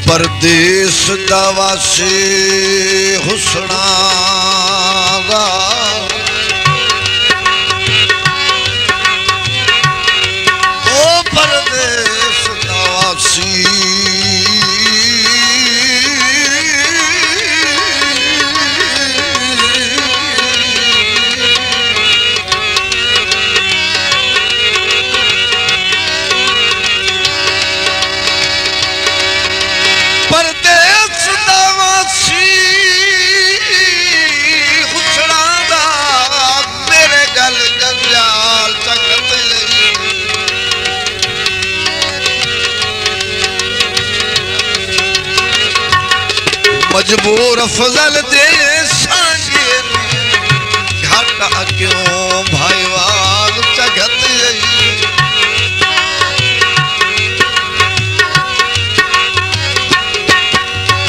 परदेस दावासी हुसना दा ओ परदेस दावासी मजबूर फजल दे सांगे घाटा क्यों भाईवाल जगत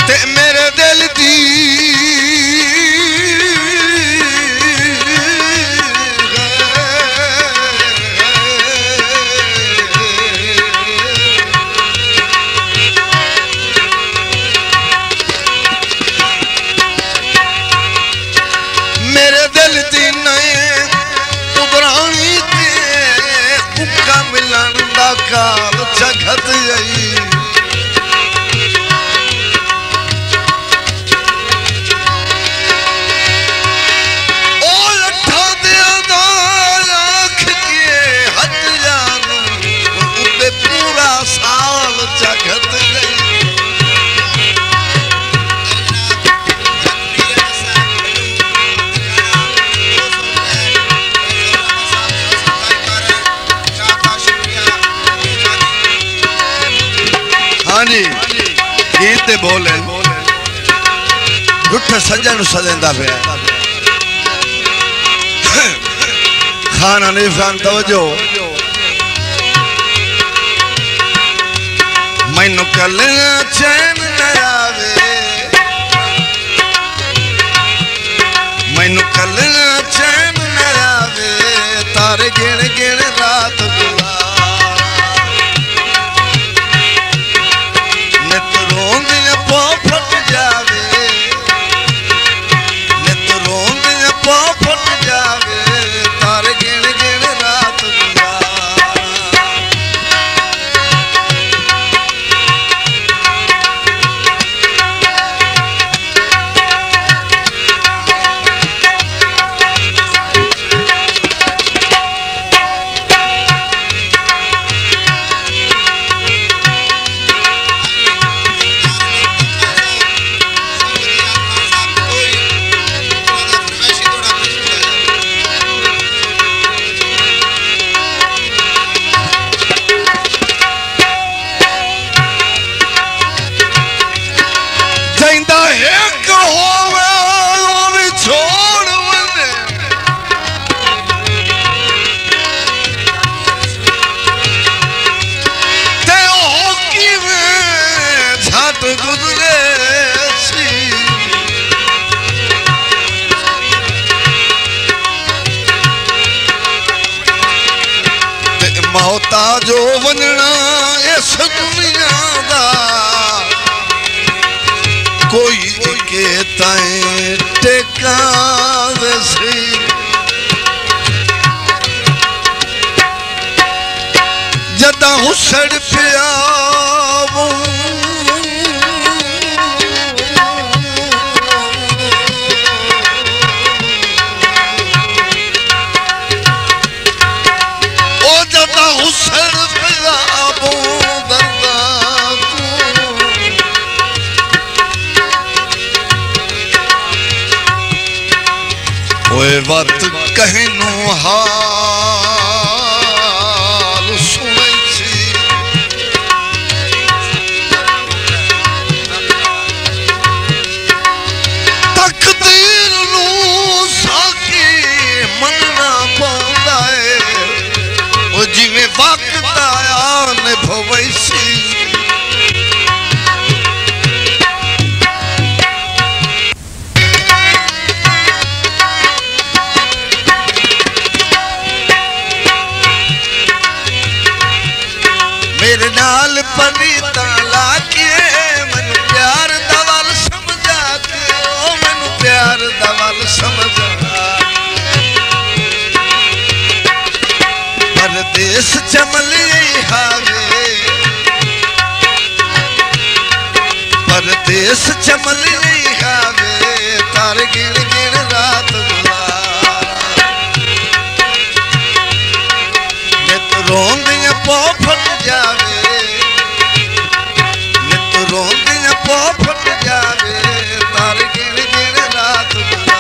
ते मेरे दिल दी काल जगत आई ओ लठा दिया दा आँख के हट जानू उते पूरा साल जगत आई हाँ जी गीत बोले रुठ सजन सदेंदा पे खाना नहीं फैन तवजो मैनू कल चैन न आवे मैनू कल चैन न आवे तारे गिण गिण रात मौता जो वंजना इस दुनिया दा कोई के ताए टेका दसी जदा हुसड़ पिया बात कहनू हाल सुनै छी तकदीर नू साकी मनना पौंदा है ओ जिवें वक्त आया निभवै सी मेरे नाल पनीता लाके मन हावे परदेस चमल नहीं हावे तार गिण गिण रात गुजारा नित रोंदियां पौ फट जावे नित रोंदियां पौ फट जावे तार गिण गिण रात गुजारा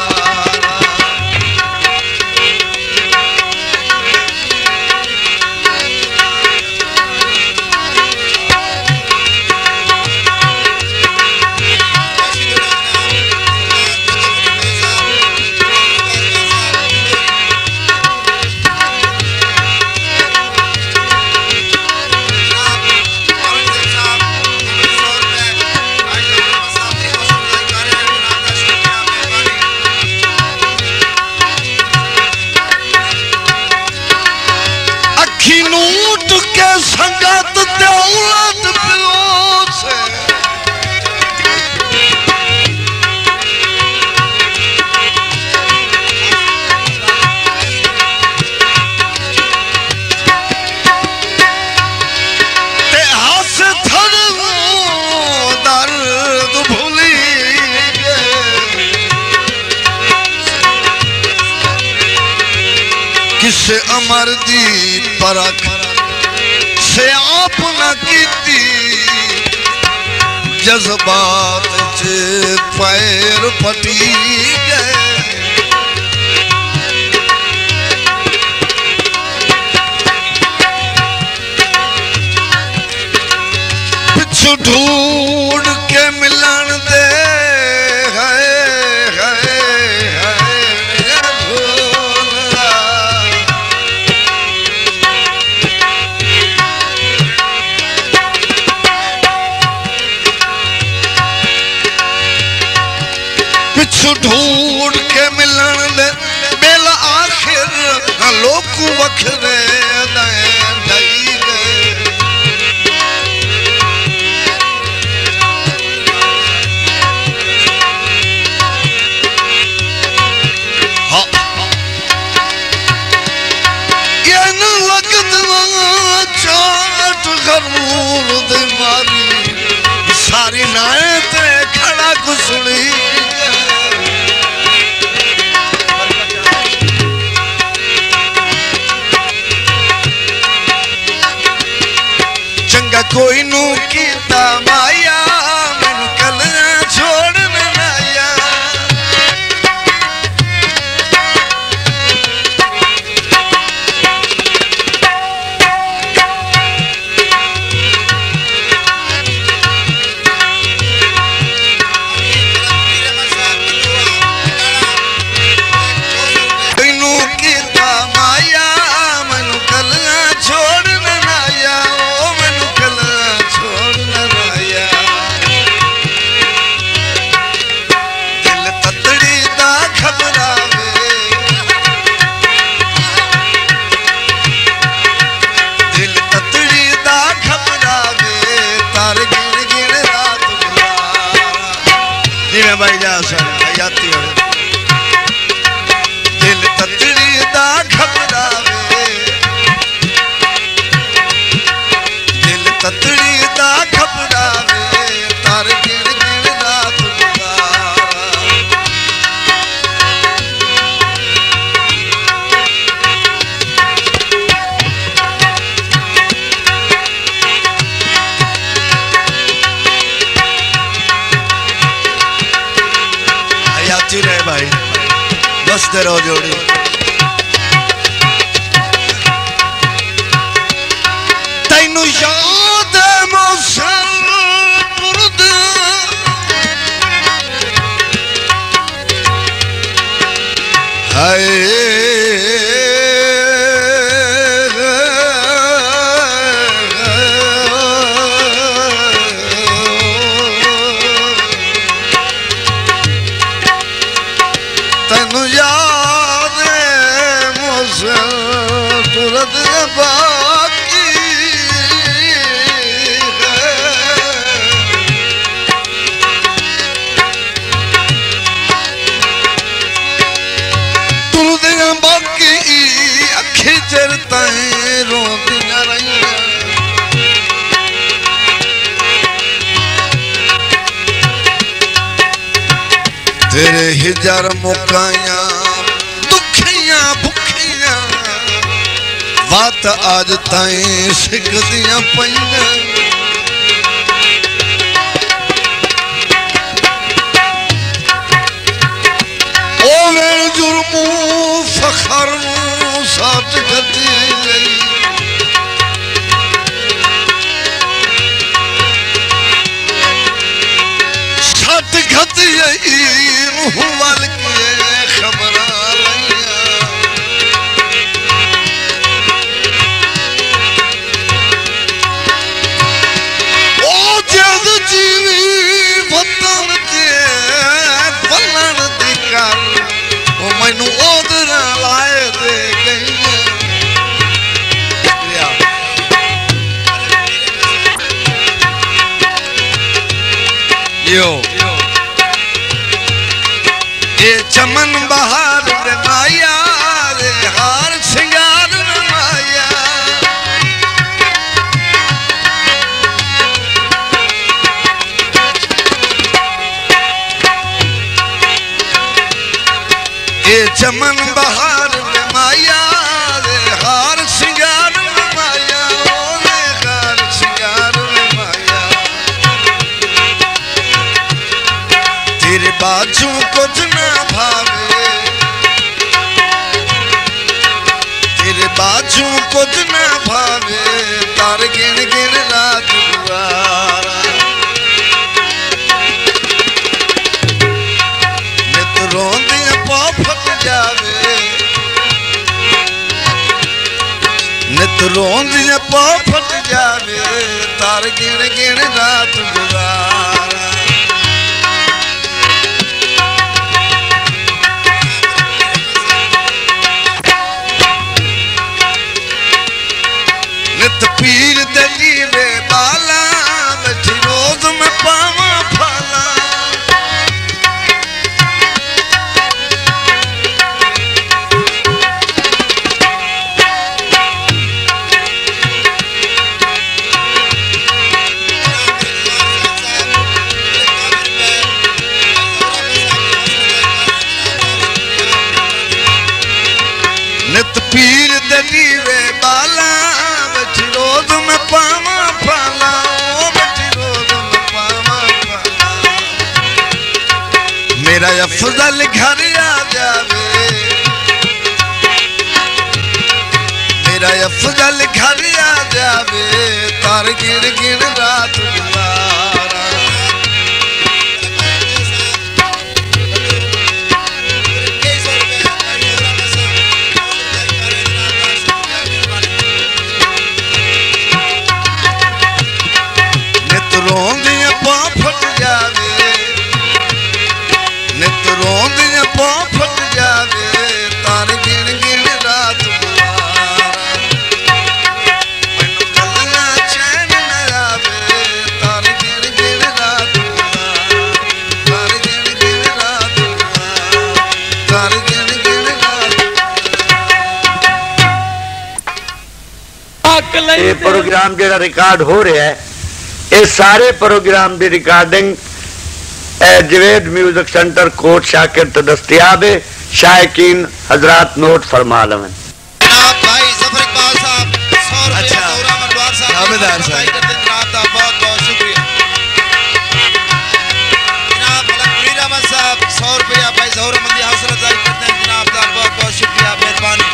नूट के संगत दौलत पियोस ते हस थड़ दर्द भूली किसे अमर दी परख से आप न कीती जज्बात च पैर फटी गए पिछू ढूंढ के मिलन दे ढूंढ के मिलन दे बेला आखिर लोग वखरे ढई गए लगत चाट गरूर दे मारी सारी नाए ते खड़ा कुसड़ी कोई नू कीता माया मैनू कलियां छोड़ बनाया कोई नू कीता माया मैनू कलियां छोड़ बनाया भाई जा जाती है दिल ततड़ी दा घबरावे दिल ततड़ी दा घबरावे तार गिण गिण रात रहे भाई बसते रहो जोड़ी तैनू याद मौसम पुरद हाय बाकी अखी चिर ताईं रोंदियां रहियां तेरे हिजर मुकाया दुखियां भुखियां बात आज ताईं सिकदियां पईयां ओवे जुर्मू फखर नूं साथ गती गई साथ गती गई वाल के खबर ओ जद जीवी वतन के बलन दी कर ओ मैनू ओदरा लाए दे गई यो ये चमन बहार रे माया रे हार सिंगार रे माया ये चमन बहार रे माया रे हार सिंगार रे माया रे हार सिंगार रे माया तेरे बाजू कुछ ना भावे तेरे बाजू कुछ ना भावे तार गिन गिन रात गुजारा नित रोंदियां पा फट जावे नित रोंदियां पा फट जावे तार गिन गिन रात गुजारा नित पीर दली वे बाला बैठी रोज में पावा फाला नित पीर दली वे बाला रोज में पावा पाला ओ बैठी रोज में पावा पाला मेरा अफजल घर आ जावे मेरा अफजल घर आ जावे तार गिन गिन रात गुजारा रोंदियां पा फट जावे नित रोंदियां पा फट जावे तार गिन गिन रात गुजारा मैनू गल्ला चैन न आवे तार गिन गिन रात गुजारा तार गिन गिन रात गुजारा तार गिन गिन रात ये प्रोग्राम जेड़ा रिकॉर्ड हो रहा है ये सारे प्रोग्राम की recording Javed music centre Kot Shakir तो दस्तियाब है शायकीन हजरात नोट फरमा लें भाई जफर इकबाल साहब 100 रुपए दौरा मरवार साहब जनाब दा बहुत बहुत शुक्रिया जनाब मलक अहमद साहब 100 रुपया भाई ज़हूर मंदी हौसला अफजाई करते हैं जनाब दा बहुत बहुत शुक्रिया मेहरबानी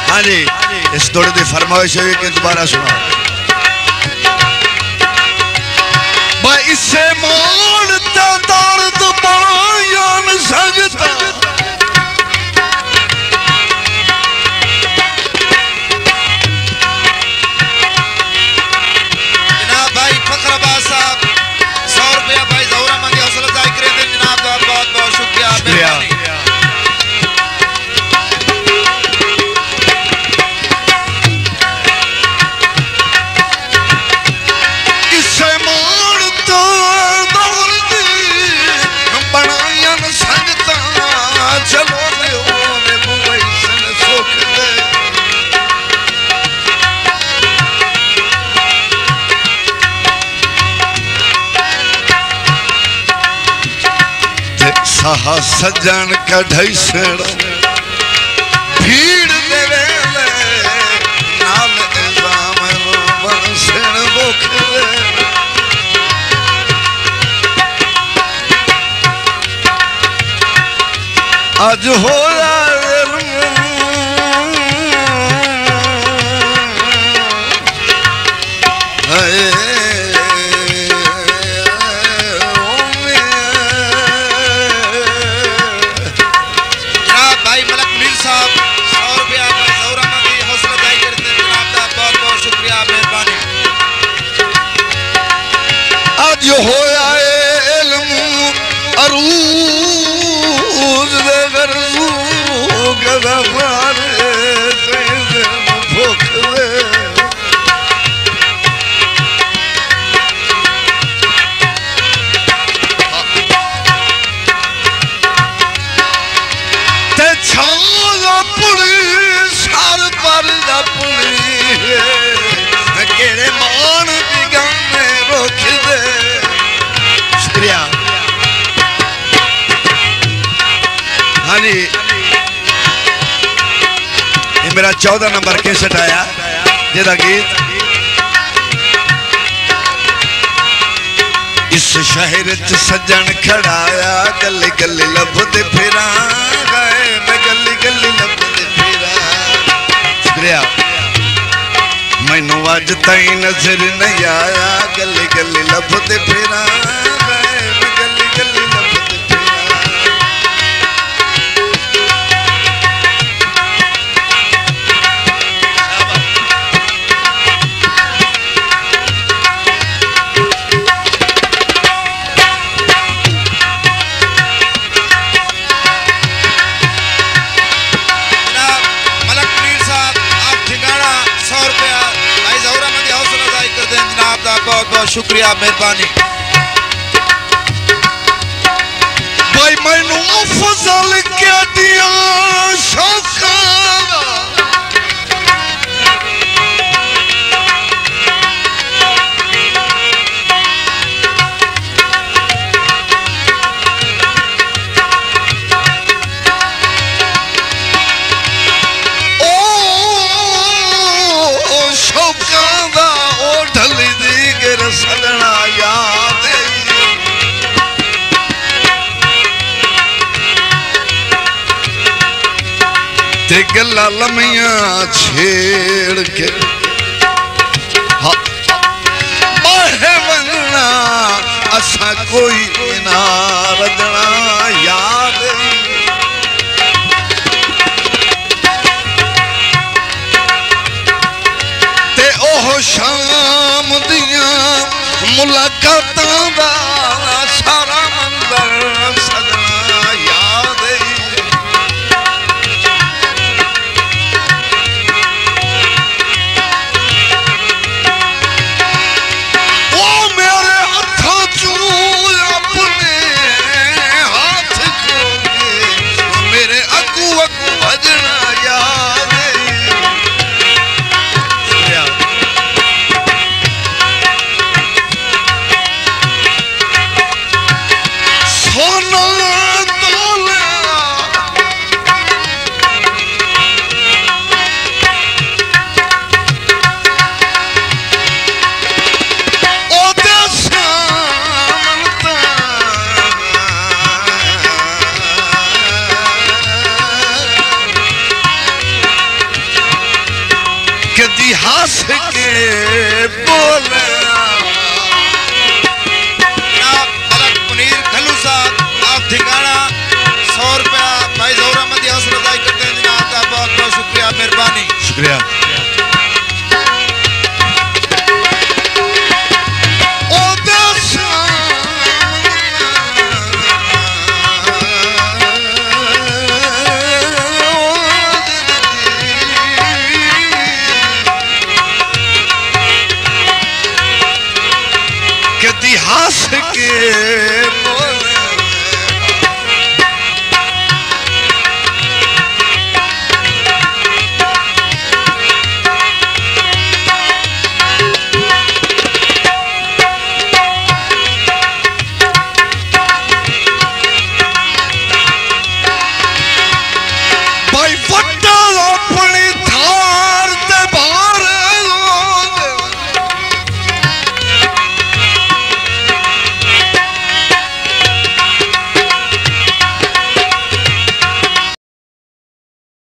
हाँ जी इस दौड़ की फरमाइश है कि दोबारा सुनाओ इसे मोड़ता दर्द बयां न सकता जनाब भाई फखर अब्बास साहब 100 रुपया भाई ज़हूर मंदी हौसला अफजाई करते हैं जनाब दा बहुत बहुत शुक्रिया मेहरबानी इसे मोड़ता दर्द साहा सजन कढ़ई सेड़ भीड़ दे वेले नाल इल्जाम बंसण बोखरे आज होया जो होया इल्म अरूज दे गरजू गदा मारे भूख दे ते छाला पुली सार पर दा पुली केड़े मान दी गाने रोक दे। शुक्रिया। हाँ जी, ये मेरा 14 नंबर कैसेट आया जेदा गीत इस शहर च सजन खड़ाया गली गली लभदे फिरा गए मैं गली गली लभदे फिरा। शुक्रिया। मैनू अज ताई नजर नहीं आया गली गली लभदे फिरा गए मैं गली गली लभदे फिरा। बहुत बहुत शुक्रिया मेहरबानी भाई। मैनू फजल क्या दिया शौका सजना याद ते गल्ला लमिया छेड़ के बाहे बनना असा कोई ना रजना याद ते ओह शाम दिया मुलाकातां दा सारा मंजर सजना याद ओ मेरे हथों चू अपने हाथ खोके मेरे अगू अगू भजना याद कदी हंस के बोले अलग पुनीर खलू साहब आप धिंगाना 100 रुपया भाई ज़ौहर अहमद हौसला अफजाई करते हैं जनाब का बहुत बहुत शुक्रिया मेहरबानी। शुक्रिया। कदी हंस के